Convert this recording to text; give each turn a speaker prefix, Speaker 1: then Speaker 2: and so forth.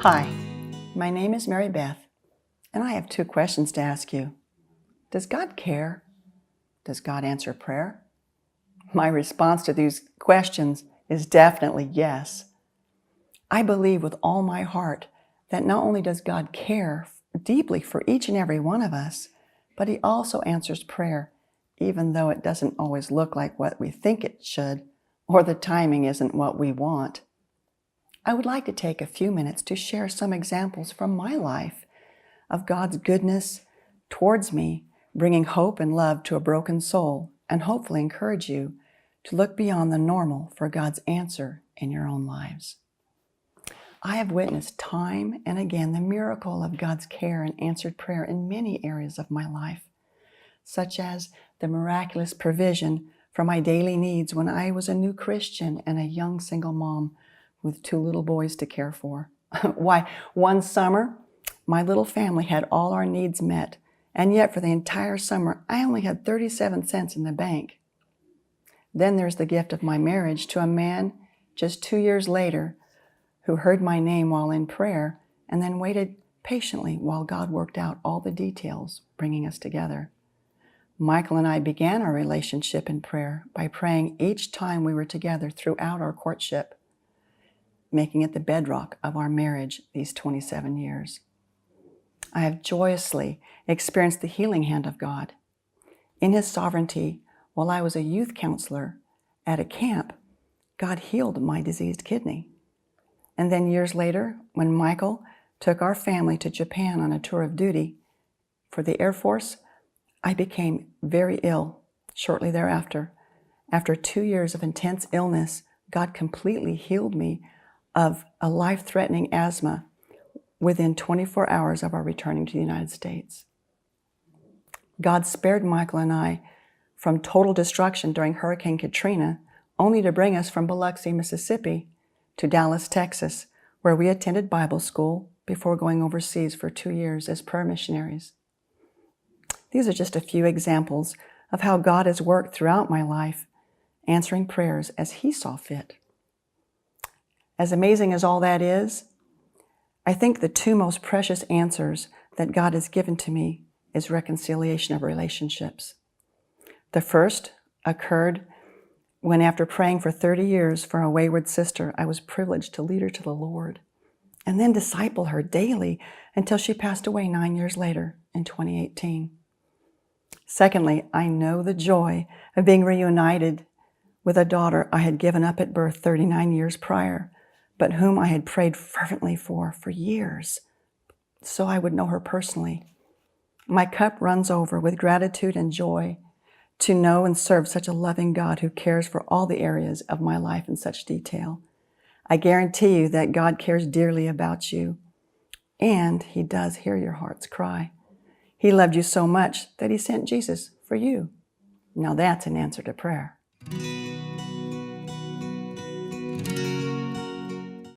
Speaker 1: Hi, my name is Mary Beth, and I have two questions to ask you. Does God care? Does God answer prayer? My response to these questions is definitely yes. I believe with all my heart that not only does God care deeply for each and every one of us, but He also answers prayer, even though it doesn't always look like what we think it should, or the timing isn't what we want. I would like to take a few minutes to share some examples from my life of God's goodness towards me, bringing hope and love to a broken soul, and hopefully encourage you to look beyond the normal for God's answer in your own lives. I have witnessed time and again the miracle of God's care and answered prayer in many areas of my life, such as the miraculous provision for my daily needs when I was a new Christian and a young single mom with two little boys to care for. Why, one summer, my little family had all our needs met, and yet for the entire summer, I only had 37 cents in the bank. Then there's the gift of my marriage to a man just 2 years later who heard my name while in prayer and then waited patiently while God worked out all the details, bringing us together. Michael and I began our relationship in prayer by praying each time we were together throughout our courtship, making it the bedrock of our marriage these 27 years. I have joyously experienced the healing hand of God. In His sovereignty, while I was a youth counselor at a camp, God healed my diseased kidney. And then years later, when Michael took our family to Japan on a tour of duty for the Air Force, I became very ill shortly thereafter. After 2 years of intense illness, God completely healed me of a life-threatening asthma within 24 hours of our returning to the United States. God spared Michael and I from total destruction during Hurricane Katrina, only to bring us from Biloxi, Mississippi to Dallas, Texas, where we attended Bible school before going overseas for 2 years as prayer missionaries. These are just a few examples of how God has worked throughout my life, answering prayers as He saw fit. As amazing as all that is, I think the two most precious answers that God has given to me is reconciliation of relationships. The first occurred when, after praying for 30 years for a wayward sister, I was privileged to lead her to the Lord and then disciple her daily until she passed away 9 years later in 2018. Secondly, I know the joy of being reunited with a daughter I had given up at birth 39 years prior, but whom I had prayed fervently for years, so I would know her personally. My cup runs over with gratitude and joy to know and serve such a loving God who cares for all the areas of my life in such detail. I guarantee you that God cares dearly about you, and He does hear your heart's cry. He loved you so much that He sent Jesus for you. Now that's an answer to prayer.